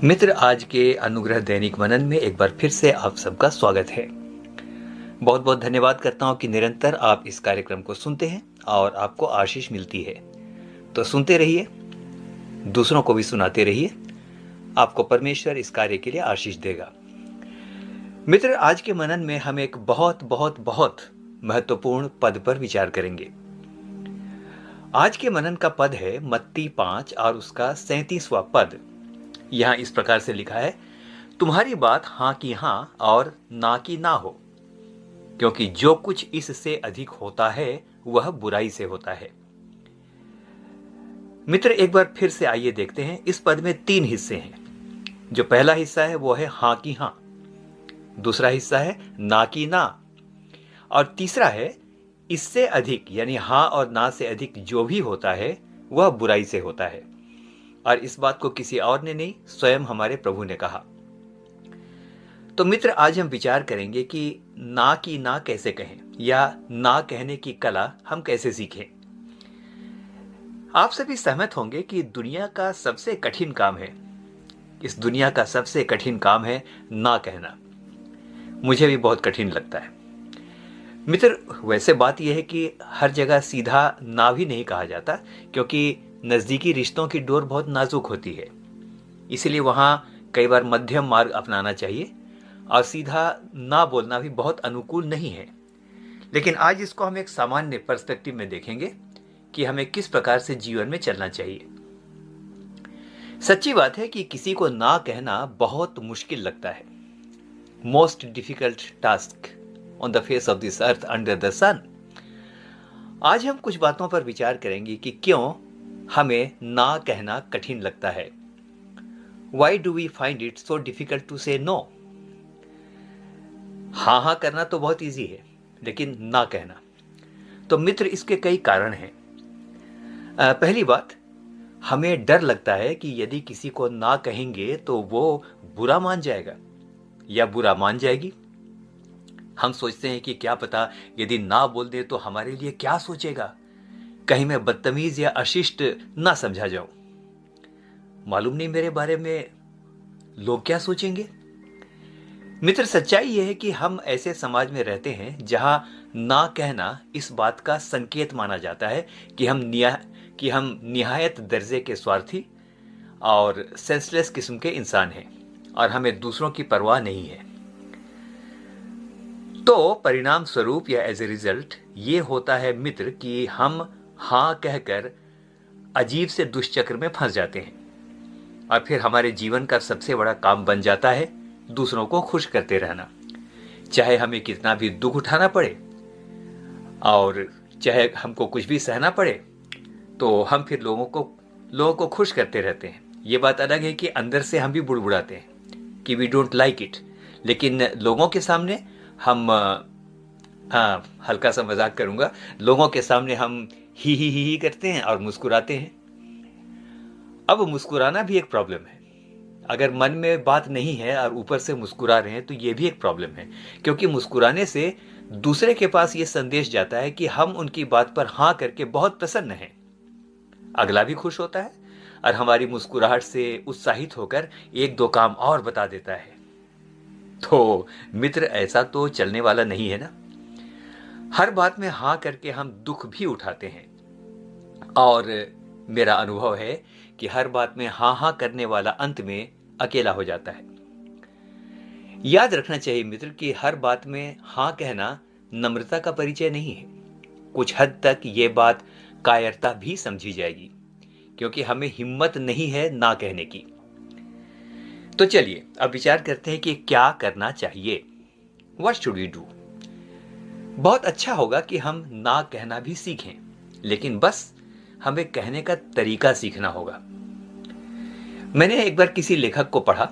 मित्र, आज के अनुग्रह दैनिक मनन में एक बार फिर से आप सबका स्वागत है। बहुत बहुत धन्यवाद करता हूं कि निरंतर आप इस कार्यक्रम को सुनते हैं और आपको आशीष मिलती है। तो सुनते रहिए, दूसरों को भी सुनाते रहिए, आपको परमेश्वर इस कार्य के लिए आशीष देगा। मित्र, आज के मनन में हम एक बहुत बहुत बहुत महत्वपूर्ण पद पर विचार करेंगे। आज के मनन का पद है मत्ती 5 और उसका 37वां पद। यहां इस प्रकार से लिखा है, तुम्हारी बात हां की हां और ना की ना हो, क्योंकि जो कुछ इससे अधिक होता है वह बुराई से होता है। मित्र, एक बार फिर से आइए देखते हैं। इस पद में 3 हिस्से हैं। जो पहला हिस्सा है वो है हां की हां, दूसरा हिस्सा है ना की ना, और तीसरा है इससे अधिक, यानी हां और ना से अधिक जो भी होता है वह बुराई से होता है। और इस बात को किसी और ने नहीं, स्वयं हमारे प्रभु ने कहा। तो मित्र, आज हम विचार करेंगे कि ना की ना कैसे कहें, या ना कहने की कला हम कैसे सीखें। आप सभी सहमत होंगे कि दुनिया का सबसे कठिन काम है, इस दुनिया का सबसे कठिन काम है ना कहना। मुझे भी बहुत कठिन लगता है। मित्र, वैसे बात यह है कि हर जगह सीधा ना भी नहीं कहा जाता, क्योंकि नज़दीकी रिश्तों की डोर बहुत नाजुक होती है। इसलिए वहाँ कई बार मध्यम मार्ग अपनाना चाहिए, और सीधा ना बोलना भी बहुत अनुकूल नहीं है। लेकिन आज इसको हम एक सामान्य पर्सपेक्टिव में देखेंगे कि हमें किस प्रकार से जीवन में चलना चाहिए। सच्ची बात है कि किसी को ना कहना बहुत मुश्किल लगता है। Most difficult task on the face of this earth under the sun. आज हम कुछ बातों पर विचार करेंगे कि क्यों हमें ना कहना कठिन लगता है। Why do we find it so difficult to say no? हाँ हाँ करना तो बहुत इजी है, लेकिन ना कहना। तो मित्र, इसके कई कारण हैं। पहली बात, हमें डर लगता है कि यदि किसी को ना कहेंगे तो वो बुरा मान जाएगा या बुरा मान जाएगी। हम सोचते हैं कि क्या पता यदि ना बोल दे तो हमारे लिए क्या सोचेगा, कहीं मैं बदतमीज या अशिष्ट ना समझा जाऊं, मालूम नहीं मेरे बारे में लोग क्या सोचेंगे। मित्र, सच्चाई यह है कि हम ऐसे समाज में रहते हैं जहां ना कहना इस बात का संकेत माना जाता है कि हम निहायत दर्जे के स्वार्थी और सेंसलेस किस्म के इंसान हैं, और हमें दूसरों की परवाह नहीं है। तो परिणाम स्वरूप या एज ए रिजल्ट ये होता है मित्र कि हम हाँ कहकर अजीब से दुष्चक्र में फंस जाते हैं, और फिर हमारे जीवन का सबसे बड़ा काम बन जाता है दूसरों को खुश करते रहना। चाहे हमें कितना भी दुख उठाना पड़े और चाहे हमको कुछ भी सहना पड़े, तो हम फिर लोगों को खुश करते रहते हैं। ये बात अलग है कि अंदर से हम भी बुड़बुड़ाते हैं कि वी डोंट लाइक इट, लेकिन लोगों के सामने हम हल्का सा मजाक करूंगा, लोगों के सामने हम ही करते हैं और मुस्कुराते हैं। अब मुस्कुराना भी एक प्रॉब्लम है। अगर मन में बात नहीं है और ऊपर से मुस्कुरा रहे हैं तो ये भी एक प्रॉब्लम है, क्योंकि मुस्कुराने से दूसरे के पास ये संदेश जाता है कि हम उनकी बात पर हाँ करके बहुत प्रसन्न हैं। अगला भी खुश होता है और हमारी मुस्कुराहट से उत्साहित होकर 1-2 काम और बता देता है। तो मित्र, ऐसा तो चलने वाला नहीं है ना। हर बात में हाँ करके हम दुख भी उठाते हैं, और मेरा अनुभव है कि हर बात में हाँ हाँ करने वाला अंत में अकेला हो जाता है। याद रखना चाहिए मित्र कि हर बात में हाँ कहना नम्रता का परिचय नहीं है। कुछ हद तक ये बात कायरता भी समझी जाएगी, क्योंकि हमें हिम्मत नहीं है ना कहने की। तो चलिए अब विचार करते हैं कि क्या करना चाहिए। What should we do? बहुत अच्छा होगा कि हम ना कहना भी सीखें, लेकिन बस हमें कहने का तरीका सीखना होगा। मैंने एक बार किसी लेखक को पढ़ा,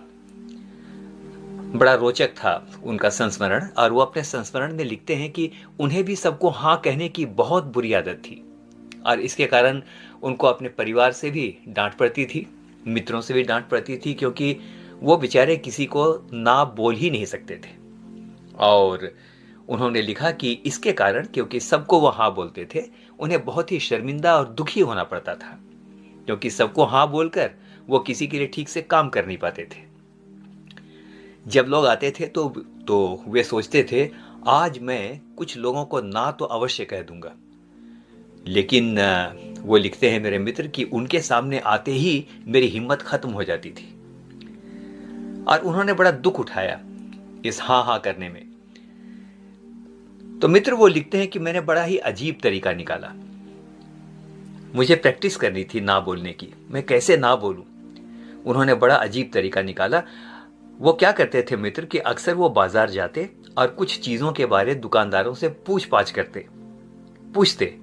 बड़ा रोचक था उनका संस्मरण, और वो अपने संस्मरण में लिखते हैं कि उन्हें भी सबको हाँ कहने की बहुत बुरी आदत थी, और इसके कारण उनको अपने परिवार से भी डांट पड़ती थी, मित्रों से भी डांट पड़ती थी, क्योंकि वो बेचारे किसी को ना बोल ही नहीं सकते थे। और उन्होंने लिखा कि इसके कारण, क्योंकि सबको वो हाँ बोलते थे, उन्हें बहुत ही शर्मिंदा और दुखी होना पड़ता था, क्योंकि सबको हाँ बोलकर वो किसी के लिए ठीक से काम कर नहीं पाते थे। जब लोग आते थे तो वे सोचते थे आज मैं कुछ लोगों को ना तो अवश्य कह दूंगा, लेकिन वो लिखते हैं मेरे मित्र कि उनके सामने आते ही मेरी हिम्मत खत्म हो जाती थी और उन्होंने बड़ा दुख उठाया इस हाँ हाँ करने में। तो मित्र वो लिखते हैं कि मैंने बड़ा ही अजीब तरीका निकाला। मुझे प्रैक्टिस करनी थी ना बोलने की, मैं कैसे ना बोलूं। उन्होंने बड़ा अजीब तरीका निकाला। वो क्या करते थे मित्र कि अक्सर वो बाजार जाते और कुछ चीज़ों के बारे दुकानदारों से पूछताछ करते, पूछते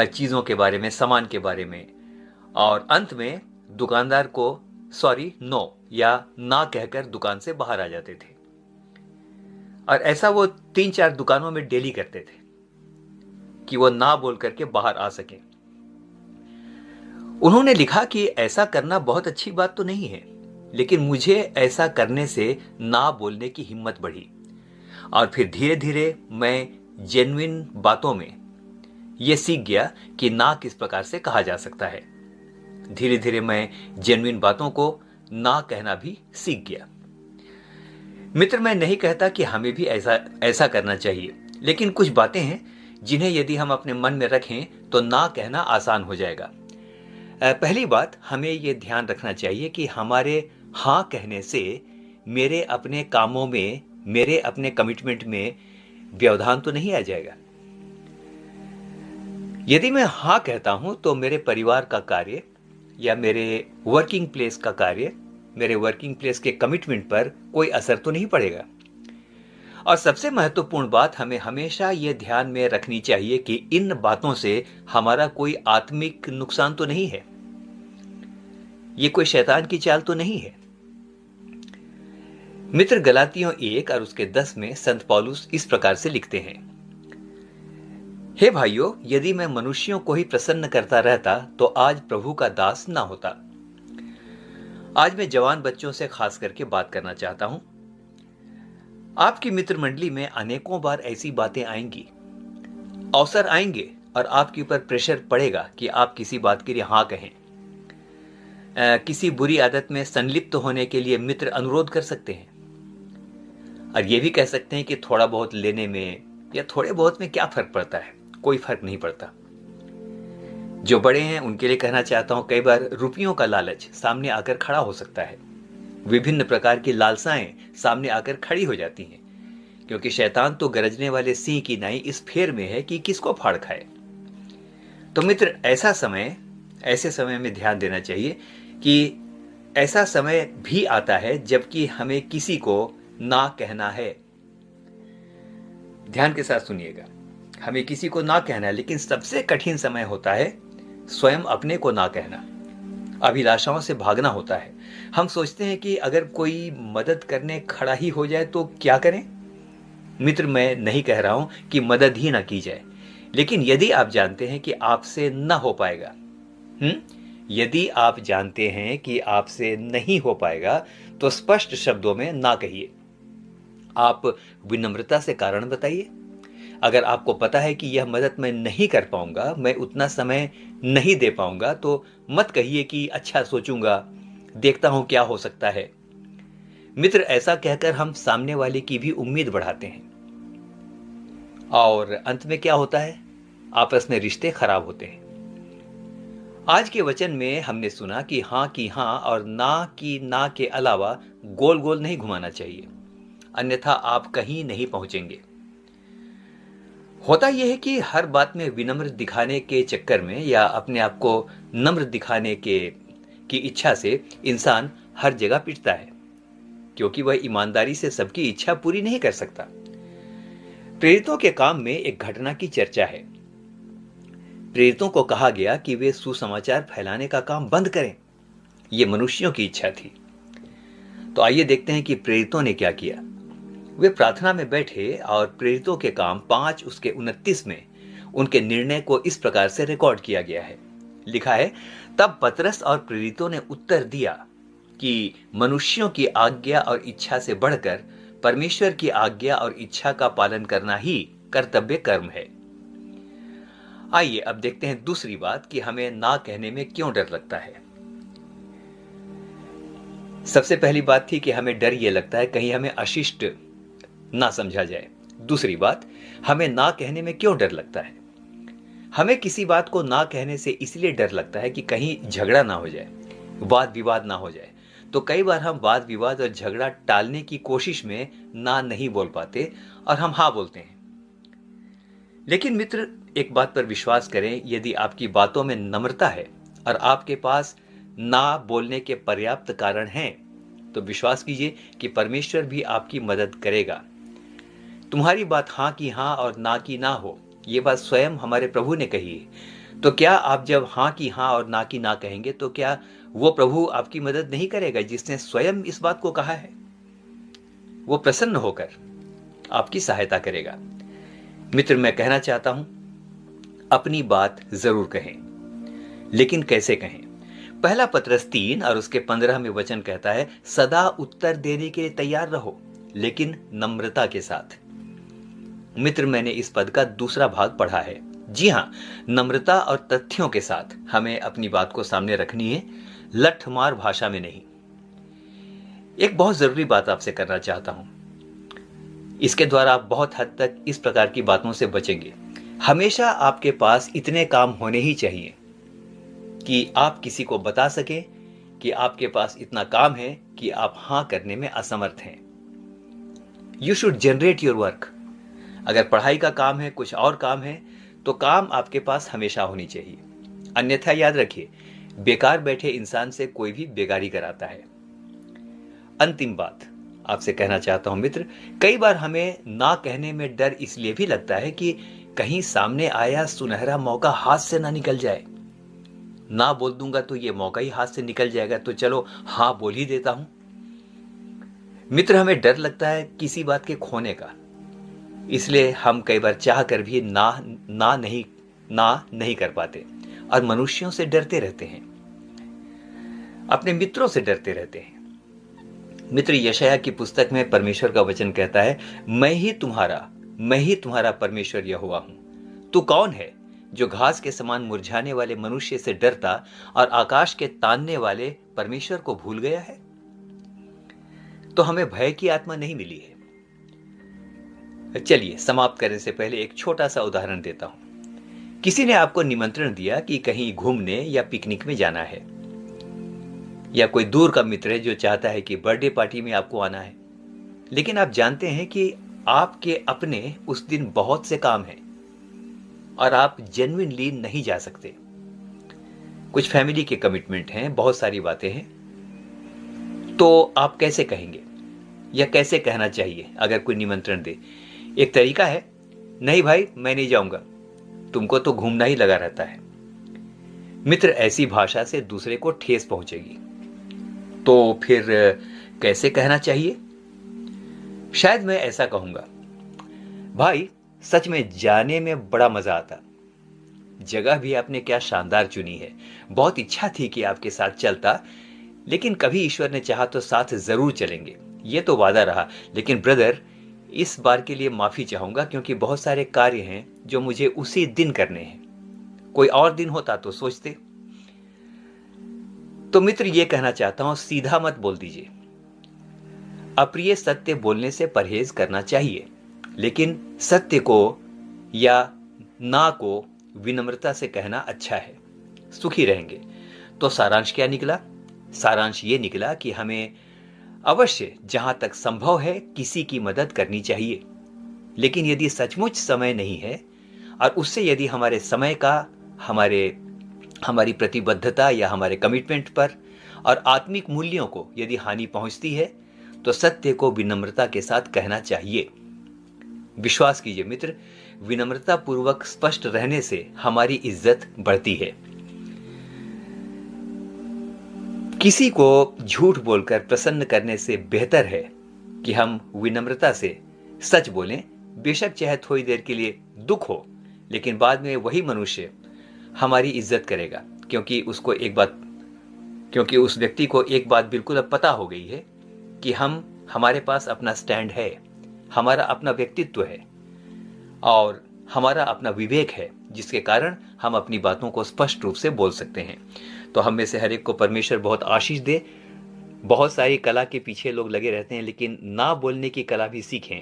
चीज़ों के बारे में, सामान के बारे में, और अंत में दुकानदार को सॉरी नो या ना कहकर दुकान से बाहर आ जाते थे। और ऐसा वो 3-4 दुकानों में डेली करते थे कि वो ना बोल करके बाहर आ सके। उन्होंने लिखा कि ऐसा करना बहुत अच्छी बात तो नहीं है, लेकिन मुझे ऐसा करने से ना बोलने की हिम्मत बढ़ी और फिर धीरे धीरे मैं जेन्युइन बातों में ये सीख गया कि ना किस प्रकार से कहा जा सकता है। धीरे धीरे मैं जेन्युइन बातों को ना कहना भी सीख गया। मित्र मैं नहीं कहता कि हमें भी ऐसा करना चाहिए, लेकिन कुछ बातें हैं जिन्हें यदि हम अपने मन में रखें तो ना कहना आसान हो जाएगा। पहली बात, हमें ये ध्यान रखना चाहिए कि हमारे हाँ कहने से मेरे अपने कामों में, मेरे अपने कमिटमेंट में व्यवधान तो नहीं आ जाएगा। यदि मैं हाँ कहता हूं तो मेरे परिवार का कार्य या मेरे वर्किंग प्लेस का कार्य, मेरे वर्किंग प्लेस के कमिटमेंट पर कोई असर तो नहीं पड़ेगा। और सबसे महत्वपूर्ण बात हमें हमेशा यह ध्यान में रखनी चाहिए कि इन बातों से हमारा कोई आत्मिक नुकसान तो नहीं है, ये कोई शैतान की चाल तो नहीं है। मित्र गलातियों 1 और उसके 10 में संत पौलुस इस प्रकार से लिखते हैं, हे भाइयों, यदि मैं मनुष्यों को ही प्रसन्न करता रहता तो आज प्रभु का दास ना होता। आज मैं जवान बच्चों से खास करके बात करना चाहता हूं। आपकी मित्र मंडली में अनेकों बार ऐसी बातें आएंगी, अवसर आएंगे और आपके ऊपर प्रेशर पड़ेगा कि आप किसी बात के लिए हाँ कहें। किसी बुरी आदत में संलिप्त होने के लिए मित्र अनुरोध कर सकते हैं और ये भी कह सकते हैं कि थोड़ा बहुत लेने में या थोड़े बहुत में क्या फर्क पड़ता है, कोई फर्क नहीं पड़ता। जो बड़े हैं उनके लिए कहना चाहता हूं, कई बार रुपयों का लालच सामने आकर खड़ा हो सकता है, विभिन्न प्रकार की लालसाएं सामने आकर खड़ी हो जाती हैं, क्योंकि शैतान तो गरजने वाले सिंह की नाई इस फेर में है कि किसको फाड़ खाए। तो मित्र ऐसे समय में ध्यान देना चाहिए कि ऐसा समय भी आता है जबकि हमें किसी को ना कहना है। ध्यान के साथ सुनिएगा, हमें किसी को ना कहना है, लेकिन सबसे कठिन समय होता है स्वयं अपने को ना कहना, अभिलाषाओं से भागना होता है। हम सोचते हैं कि अगर कोई मदद करने खड़ा ही हो जाए तो क्या करें। मित्र मैं नहीं कह रहा हूं कि मदद ही ना की जाए, लेकिन यदि आप जानते हैं कि आपसे ना हो पाएगा, यदि आप जानते हैं कि आपसे नहीं हो पाएगा तो स्पष्ट शब्दों में ना कहिए। आप विनम्रता से कारण बताइए। अगर आपको पता है कि यह मदद मैं नहीं कर पाऊंगा, मैं उतना समय नहीं दे पाऊंगा, तो मत कहिए कि अच्छा सोचूंगा, देखता हूं क्या हो सकता है। मित्र ऐसा कहकर हम सामने वाले की भी उम्मीद बढ़ाते हैं और अंत में क्या होता है, आपस में रिश्ते खराब होते हैं। आज के वचन में हमने सुना कि हाँ की हाँ और ना की ना के अलावा गोल गोल नहीं घुमाना चाहिए, अन्यथा आप कहीं नहीं पहुंचेंगे। होता यह है कि हर बात में विनम्र दिखाने के चक्कर में या अपने आप को नम्र दिखाने की इच्छा से इंसान हर जगह पिटता है, क्योंकि वह ईमानदारी से सबकी इच्छा पूरी नहीं कर सकता। प्रेरितों के काम में एक घटना की चर्चा है। प्रेरितों को कहा गया कि वे सुसमाचार फैलाने का काम बंद करें, यह मनुष्यों की इच्छा थी। तो आइए देखते हैं कि प्रेरितों ने क्या किया। वे प्रार्थना में बैठे और प्रेरितों के काम 5 उसके 29 में उनके निर्णय को इस प्रकार से रिकॉर्ड किया गया है। लिखा है, तब पतरस और प्रेरितों ने उत्तर दिया कि मनुष्यों की आज्ञा और इच्छा से बढ़कर परमेश्वर की आज्ञा और इच्छा का पालन करना ही कर्तव्य कर्म है। आइए अब देखते हैं दूसरी बात कि हमें ना कहने में क्यों डर लगता है। सबसे पहली बात थी कि हमें डर ये लगता है कहीं हमें अशिष्ट ना समझा जाए। दूसरी बात, हमें ना कहने में क्यों डर लगता है? हमें किसी बात को ना कहने से इसलिए डर लगता है कि कहीं झगड़ा ना हो जाए, वाद विवाद ना हो जाए। तो कई बार हम वाद विवाद और झगड़ा टालने की कोशिश में ना नहीं बोल पाते और हम हाँ बोलते हैं। लेकिन मित्र, एक बात पर विश्वास करें, यदि आपकी बातों में नम्रता है और आपके पास ना बोलने के पर्याप्त कारण हैं, तो विश्वास कीजिए कि परमेश्वर भी आपकी मदद करेगा। तुम्हारी बात हाँ की हाँ और ना की ना हो, ये बात स्वयं हमारे प्रभु ने कही है। तो क्या आप जब हाँ की हाँ और ना की ना कहेंगे, तो क्या वो प्रभु आपकी मदद नहीं करेगा जिसने स्वयं इस बात को कहा है? वो प्रसन्न होकर आपकी सहायता करेगा। मित्र, मैं कहना चाहता हूं, अपनी बात जरूर कहें, लेकिन कैसे कहें? पहला पत्रस 3 और उसके 15वें वचन कहता है, सदा उत्तर देने के लिए तैयार रहो, लेकिन नम्रता के साथ। मित्र, मैंने इस पद का दूसरा भाग पढ़ा है। जी हां, नम्रता और तथ्यों के साथ हमें अपनी बात को सामने रखनी है, लठमार भाषा में नहीं। एक बहुत जरूरी बात आपसे करना चाहता हूं, इसके द्वारा आप बहुत हद तक इस प्रकार की बातों से बचेंगे। हमेशा आपके पास इतने काम होने ही चाहिए कि आप किसी को बता सके कि आपके पास इतना काम है कि आप हां करने में असमर्थ हैं। You should generate your work. अगर पढ़ाई का काम है, कुछ और काम है, तो काम आपके पास हमेशा होनी चाहिए। अन्यथा याद रखिए, बेकार बैठे इंसान से कोई भी बेगारी कराता है। अंतिम बात आपसे कहना चाहता हूं मित्र, कई बार हमें ना कहने में डर इसलिए भी लगता है कि कहीं सामने आया सुनहरा मौका हाथ से ना निकल जाए। ना बोल दूंगा तो ये मौका ही हाथ से निकल जाएगा, तो चलो हाँ बोल ही देता हूं। मित्र, हमें डर लगता है किसी बात के खोने का, इसलिए हम कई बार चाह कर भी ना नहीं कर पाते और मनुष्यों से डरते रहते हैं, अपने मित्रों से डरते रहते हैं। मित्र, यशायाह की पुस्तक में परमेश्वर का वचन कहता है, मैं ही तुम्हारा परमेश्वर यहोवा हूं। तू कौन है जो घास के समान मुरझाने वाले मनुष्य से डरता और आकाश के तानने वाले परमेश्वर को भूल गया है? तो हमें भय की आत्मा नहीं मिली है। चलिए, समाप्त करने से पहले एक छोटा सा उदाहरण देता हूं। किसी ने आपको निमंत्रण दिया कि कहीं घूमने या पिकनिक में जाना है, या कोई दूर का मित्र है जो चाहता है कि बर्थडे पार्टी में आपको आना है, लेकिन आप जानते हैं कि आपके अपने उस दिन बहुत से काम हैं और आप जेन्युइनली नहीं जा सकते। कुछ फैमिली के कमिटमेंट हैं, बहुत सारी बातें हैं, तो आप कैसे कहेंगे या कैसे कहना चाहिए अगर कोई निमंत्रण दे? एक तरीका है, नहीं भाई मैं नहीं जाऊंगा, तुमको तो घूमना ही लगा रहता है। मित्र, ऐसी भाषा से दूसरे को ठेस पहुंचेगी। तो फिर कैसे कहना चाहिए? शायद मैं ऐसा कहूंगा, भाई सच में जाने में बड़ा मजा आता, जगह भी आपने क्या शानदार चुनी है, बहुत इच्छा थी कि आपके साथ चलता, लेकिन कभी ईश्वर ने चाहा तो साथ जरूर चलेंगे, ये तो वादा रहा। लेकिन ब्रदर, इस बार के लिए माफी चाहूंगा क्योंकि बहुत सारे कार्य हैं जो मुझे उसी दिन करने हैं, कोई और दिन होता तो सोचते। तो मित्र, ये कहना चाहता हूं, सीधा मत बोल दीजिए। अप्रिय सत्य बोलने से परहेज करना चाहिए, लेकिन सत्य को या ना को विनम्रता से कहना अच्छा है, सुखी रहेंगे। तो सारांश क्या निकला? सारांश ये निकला कि हमें अवश्य जहां तक संभव है किसी की मदद करनी चाहिए, लेकिन यदि सचमुच समय नहीं है और उससे यदि हमारे समय का, हमारी प्रतिबद्धता या हमारे कमिटमेंट पर और आत्मिक मूल्यों को यदि हानि पहुंचती है, तो सत्य को विनम्रता के साथ कहना चाहिए। विश्वास कीजिए मित्र, विनम्रता पूर्वक स्पष्ट रहने से हमारी इज्जत बढ़ती है। किसी को झूठ बोलकर प्रसन्न करने से बेहतर है कि हम विनम्रता से सच बोलें, बेशक चाहे थोड़ी देर के लिए दुख हो, लेकिन बाद में वही मनुष्य हमारी इज्जत करेगा, क्योंकि उस व्यक्ति को एक बात बिल्कुल अब पता हो गई है कि हमारे पास अपना स्टैंड है, हमारा अपना व्यक्तित्व है और हमारा अपना विवेक है, जिसके कारण हम अपनी बातों को स्पष्ट रूप से बोल सकते हैं। तो हम में से हर एक को परमेश्वर बहुत आशीष दे। बहुत सारी कला के पीछे लोग लगे रहते हैं, लेकिन ना बोलने की कला भी सीखें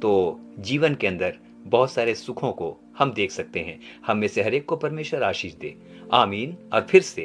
तो जीवन के अंदर बहुत सारे सुखों को हम देख सकते हैं। हम में से हर एक को परमेश्वर आशीष दे। आमीन। और फिर से